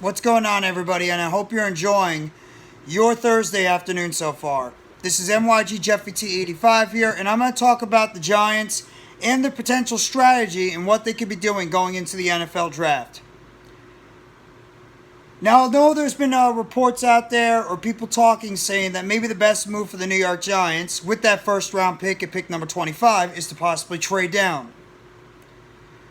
What's going on, everybody? And I hope you're enjoying your Thursday afternoon so far. This is NYG Jeffy T85 here, and I'm going to talk about the Giants and the potential strategy and what they could be doing going into the NFL draft. Now, although there's been reports out there or people talking saying that maybe the best move for the New York Giants with that first round pick at pick number 25 is to possibly trade down.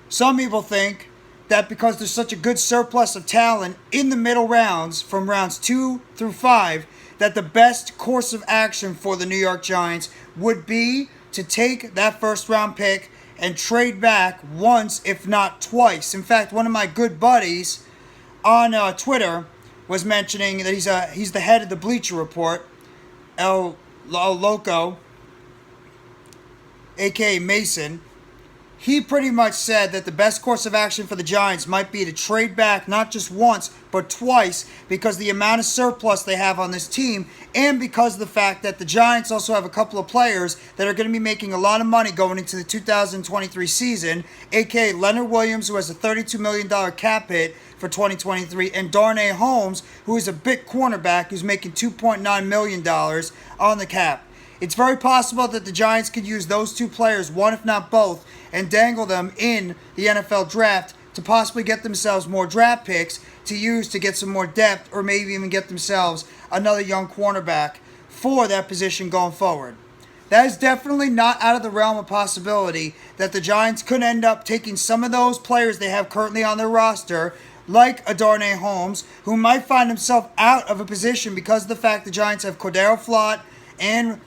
Some people think that because there's such a good surplus of talent in the middle rounds, from rounds 2 through 5, that the best course of action for the New York Giants would be to take that first round pick and trade back once, if not twice. In fact, one of my good buddies on Twitter was mentioning that he's the head of the Bleacher Report, El Loco, a.k.a. Mason. He pretty much said that the best course of action for the Giants might be to trade back not just once, but twice, because the amount of surplus they have on this team, and because of the fact that the Giants also have a couple of players that are going to be making a lot of money going into the 2023 season, aka Leonard Williams, who has a $32 million cap hit for 2023, and Darnay Holmes, who is a big cornerback who's making $2.9 million on the cap. It's very possible that the Giants could use those two players, one if not both, and dangle them in the NFL draft to possibly get themselves more draft picks to use to get some more depth, or maybe even get themselves another young cornerback for that position going forward. That is definitely not out of the realm of possibility that the Giants could end up taking some of those players they have currently on their roster, like a Darnay Holmes, who might find himself out of a position because of the fact the Giants have Cordero Flott and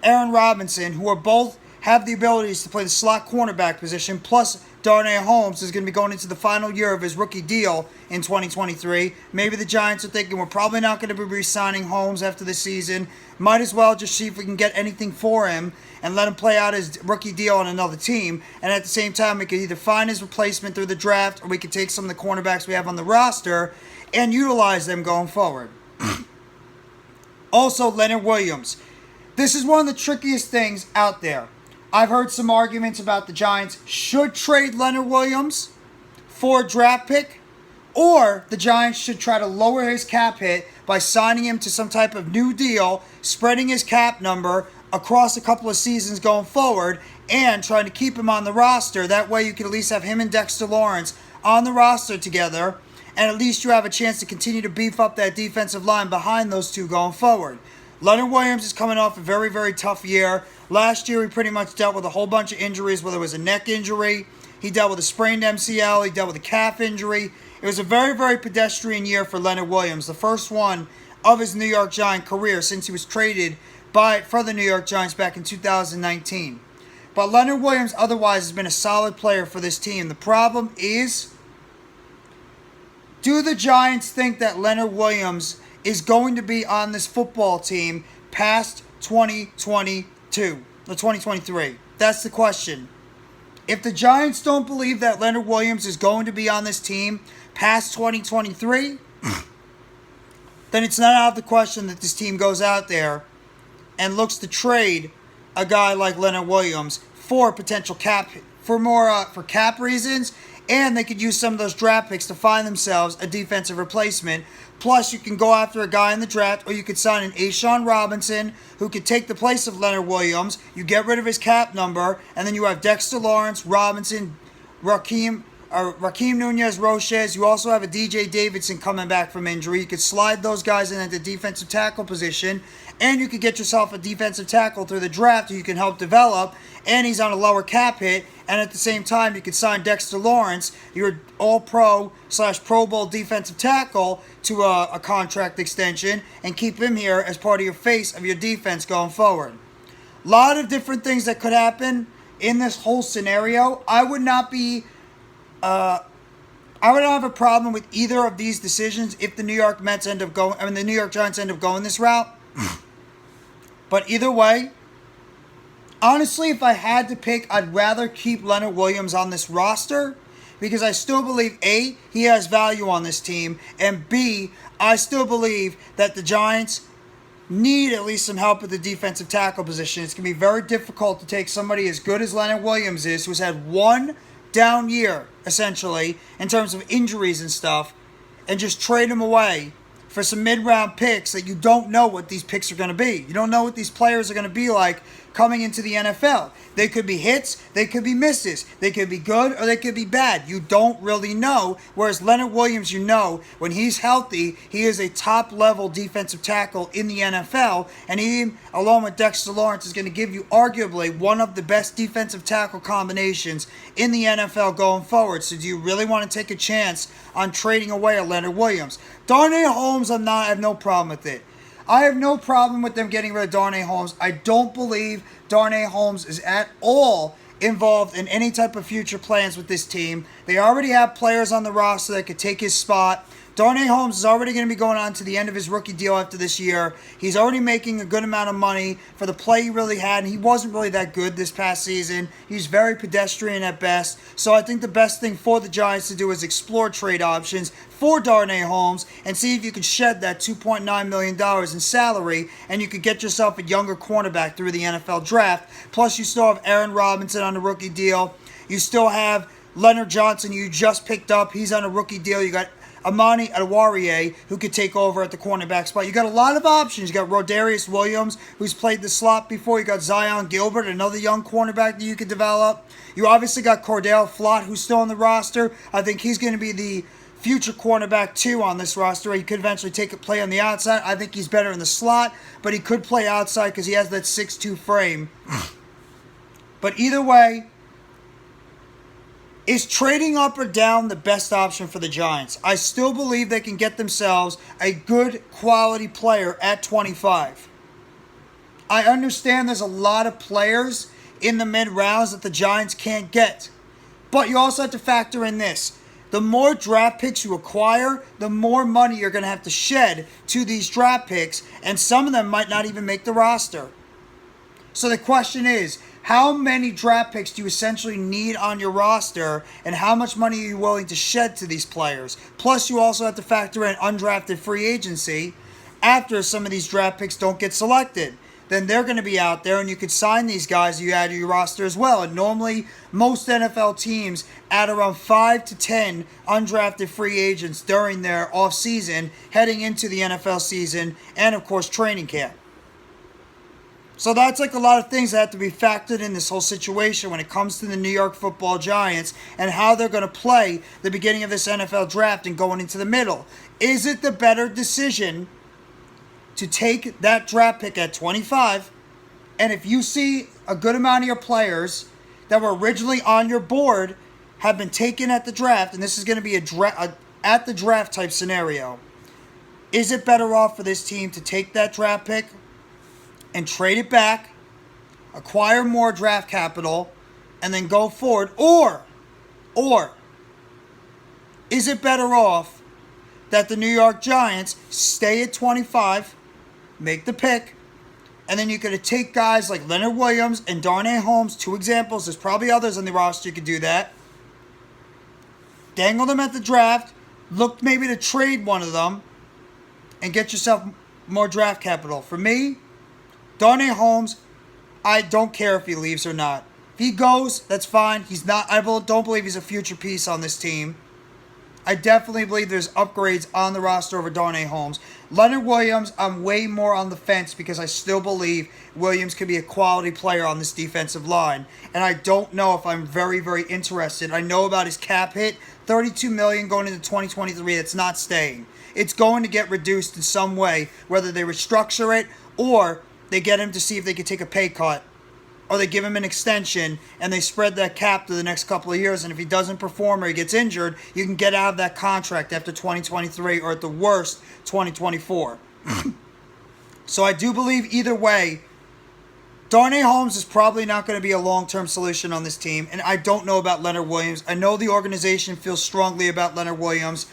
Aaron Robinson, who are both have the abilities to play the slot cornerback position, plus Darnay Holmes is going to be going into the final year of his rookie deal in 2023. Maybe the Giants are thinking we're probably not going to be re-signing Holmes after the season. Might as well just see if we can get anything for him and let him play out his rookie deal on another team. And at the same time, we could either find his replacement through the draft, or we could take some of the cornerbacks we have on the roster and utilize them going forward. Also, Leonard Williams. This is one of the trickiest things out there. I've heard some arguments about the Giants should trade Leonard Williams for a draft pick, or the Giants should try to lower his cap hit by signing him to some type of new deal, spreading his cap number across a couple of seasons going forward, and trying to keep him on the roster. That way you can at least have him and Dexter Lawrence on the roster together, and at least you have a chance to continue to beef up that defensive line behind those two going forward. Leonard Williams is coming off a very, very tough year. Last year, he pretty much dealt with a whole bunch of injuries, whether it was a neck injury, he dealt with a sprained MCL, he dealt with a calf injury. It was a very, very pedestrian year for Leonard Williams, the first one of his New York Giant career since he was traded for the New York Giants back in 2019. But Leonard Williams otherwise has been a solid player for this team. The problem is, do the Giants think that Leonard Williams is going to be on this football team past 2023? That's the question. If the Giants don't believe that Leonard Williams is going to be on this team past 2023, then it's not out of the question that this team goes out there and looks to trade a guy like Leonard Williams for potential cap, for cap reasons, and they could use some of those draft picks to find themselves a defensive replacement. Plus, you can go after a guy in the draft, or you could sign an A'Shawn Robinson who could take the place of Leonard Williams. You get rid of his cap number, and then you have Dexter Lawrence, Robinson, Raheem Nunez-Roches. You also have a DJ Davidson coming back from injury. You could slide those guys in at the defensive tackle position, and you could get yourself a defensive tackle through the draft who you can help develop, and he's on a lower cap hit. And at the same time, you could sign Dexter Lawrence, your all-pro/Pro Bowl defensive tackle, to a contract extension and keep him here as part of your face of your defense going forward. A lot of different things that could happen in this whole scenario. I would not have a problem with either of these decisions if the New York Giants end up going this route. But either way, honestly, if I had to pick, I'd rather keep Leonard Williams on this roster, because I still believe, A, he has value on this team, and B, I still believe that the Giants need at least some help at the defensive tackle position. It's going to be very difficult to take somebody as good as Leonard Williams is, who's had one down year, essentially, in terms of injuries and stuff, and just trade him away for some mid-round picks that you don't know what these picks are going to be. You don't know what these players are going to be like coming into the NFL. They could be hits, they could be misses, they could be good, or they could be bad. You don't really know. Whereas Leonard Williams, you know, when he's healthy, he is a top-level defensive tackle in the NFL, and he, along with Dexter Lawrence, is going to give you arguably one of the best defensive tackle combinations in the NFL going forward. So do you really want to take a chance on trading away a Leonard Williams? Darnay Holmes, I have no problem with it. I have no problem with them getting rid of Darnay Holmes. I don't believe Darnay Holmes is at all involved in any type of future plans with this team. They already have players on the roster that could take his spot. Darnay Holmes is already going to be going on to the end of his rookie deal after this year. He's already making a good amount of money for the play he really had, and he wasn't really that good this past season. He's very pedestrian at best. So I think the best thing for the Giants to do is explore trade options for Darnay Holmes and see if you can shed that $2.9 million in salary, and you could get yourself a younger cornerback through the NFL draft. Plus, you still have Aaron Robinson on a rookie deal. You still have Leonard Johnson, you just picked up. He's on a rookie deal. You got Amani Adewarriye, who could take over at the cornerback spot. You got a lot of options. You got Rodarius Williams, who's played the slot before. You got Zion Gilbert, another young cornerback that you could develop. You obviously got Cordell Flott, who's still on the roster. I think he's going to be the future cornerback, too, on this roster. He could eventually take a play on the outside. I think he's better in the slot, but he could play outside because he has that 6'2 frame. But either way, is trading up or down the best option for the Giants? I still believe they can get themselves a good quality player at 25. I understand there's a lot of players in the mid-rounds that the Giants can't get. But you also have to factor in this. The more draft picks you acquire, the more money you're going to have to shed to these draft picks, and some of them might not even make the roster. So the question is, how many draft picks do you essentially need on your roster, and how much money are you willing to shed to these players? Plus, you also have to factor in undrafted free agency after some of these draft picks don't get selected. Then they're going to be out there, and you could sign these guys you add to your roster as well. And normally, most NFL teams add around 5 to 10 undrafted free agents during their offseason, heading into the NFL season, and of course, training camp. So that's like a lot of things that have to be factored in this whole situation when it comes to the New York Football Giants and how they're going to play the beginning of this NFL draft and going into the middle. Is it the better decision to take that draft pick at 25, and if you see a good amount of your players that were originally on your board have been taken at the draft, and this is going to be a at the draft type scenario, is it better off for this team to take that draft pick and trade it back, acquire more draft capital, and then go forward? Or is it better off that the New York Giants stay at 25, make the pick, and then you could take guys like Leonard Williams and Darnay Holmes, 2 examples. There's probably others on the roster you could do that. Dangle them at the draft, look maybe to trade one of them, and get yourself more draft capital. For me, Darnay Holmes, I don't care if he leaves or not. If he goes, that's fine. He's not. I don't believe he's a future piece on this team. I definitely believe there's upgrades on the roster over Darnay Holmes. Leonard Williams, I'm way more on the fence because I still believe Williams could be a quality player on this defensive line. And I don't know if I'm very, very interested. I know about his cap hit, $32 million going into 2023. That's not staying. It's going to get reduced in some way, whether they restructure it or they get him to see if they could take a pay cut, or they give him an extension and they spread that cap to the next couple of years. And if he doesn't perform or he gets injured, you can get out of that contract after 2023 or at the worst, 2024. So I do believe either way, Darnay Holmes is probably not going to be a long-term solution on this team. And I don't know about Leonard Williams. I know the organization feels strongly about Leonard Williams.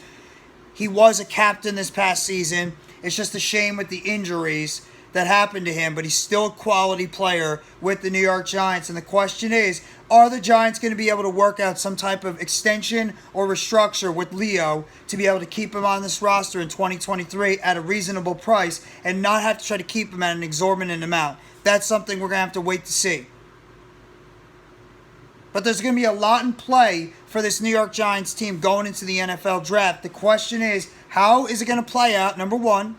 He was a captain this past season. It's just a shame with the injuries that happened to him, but he's still a quality player with the New York Giants. And the question is, are the Giants going to be able to work out some type of extension or restructure with Leo to be able to keep him on this roster in 2023 at a reasonable price and not have to try to keep him at an exorbitant amount? That's something we're going to have to wait to see. But there's going to be a lot in play for this New York Giants team going into the NFL draft. The question is, how is it going to play out, number one?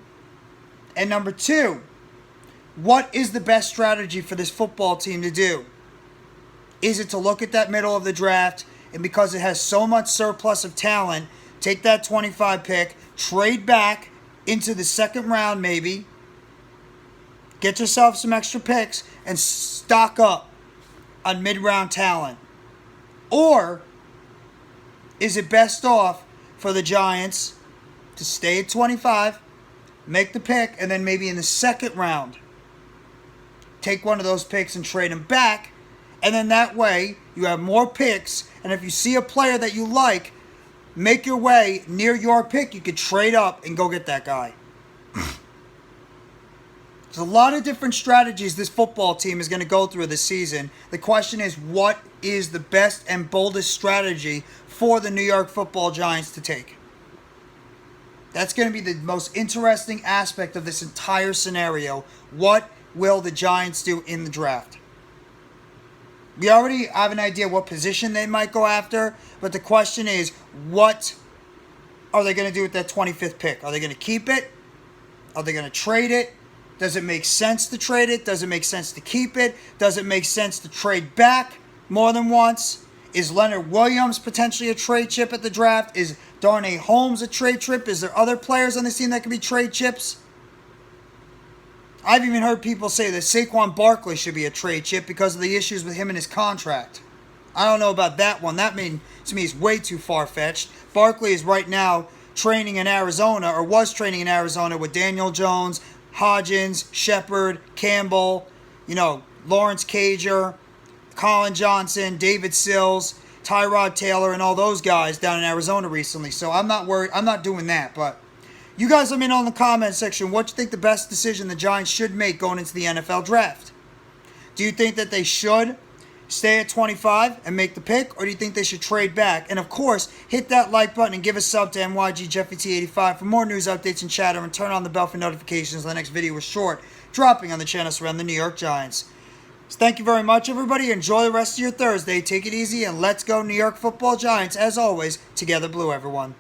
And number two, what is the best strategy for this football team to do? Is it to look at that middle of the draft, and because it has so much surplus of talent, take that 25 pick, trade back into the second round maybe, get yourself some extra picks, and stock up on mid-round talent? Or is it best off for the Giants to stay at 25, make the pick, and then maybe in the second round, take one of those picks and trade them back, and then that way you have more picks, and if you see a player that you like, make your way near your pick, you could trade up and go get that guy. There's a lot of different strategies this football team is going to go through this season. The question is, what is the best and boldest strategy for the New York Football Giants to take? That's going to be the most interesting aspect of this entire scenario. What will the Giants do in the draft? We already have an idea what position they might go after, but the question is, what are they going to do with that 25th pick? Are they going to keep it? Are they going to trade it? Does it make sense to trade it? Does it make sense to keep it? Does it make sense to trade back more than once? Is Leonard Williams potentially a trade chip at the draft? Is Darnay Holmes a trade chip? Is there other players on this team that could be trade chips? I've even heard people say that Saquon Barkley should be a trade chip because of the issues with him and his contract. I don't know about that one. That to me is way too far-fetched. Barkley is right now training in Arizona, or was training in Arizona with Daniel Jones, Hodgins, Shepard, Campbell, Lawrence Cager, Colin Johnson, David Sills, Tyrod Taylor, and all those guys down in Arizona recently. So I'm not worried. I'm not doing that. But you guys let me know in the comment section what you think the best decision the Giants should make going into the NFL draft. Do you think that they should stay at 25 and make the pick, or do you think they should trade back? And of course, hit that like button and give a sub to NYG Jeffy T85 for more news, updates, and chatter, and turn on the bell for notifications. The next video is short, dropping on the channel surrounding the New York Giants. So thank you very much, everybody. Enjoy the rest of your Thursday. Take it easy, and let's go New York Football Giants. As always, together blue, everyone.